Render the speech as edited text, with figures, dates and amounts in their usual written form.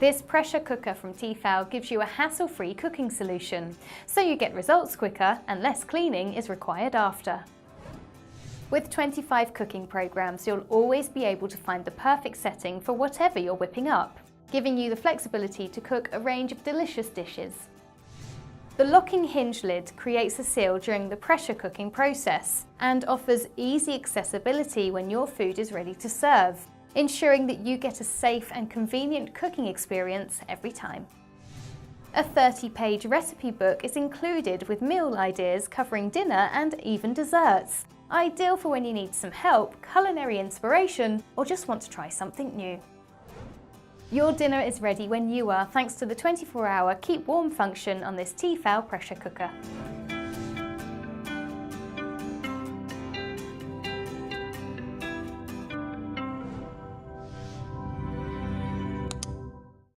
This pressure cooker from Tefal gives you a hassle-free cooking solution, so you get results quicker and less cleaning is required after. With 25 cooking programs, you'll always be able to find the perfect setting for whatever you're whipping up, giving you the flexibility to cook a range of delicious dishes. The locking hinge lid creates a seal during the pressure cooking process and offers easy accessibility when your food is ready to serve, ensuring that you get a safe and convenient cooking experience every time. A 30-page recipe book is included with meal ideas covering dinner and even desserts, ideal for when you need some help, culinary inspiration, or just want to try something new. Your dinner is ready when you are, thanks to the 24-hour keep warm function on this Tefal pressure cooker.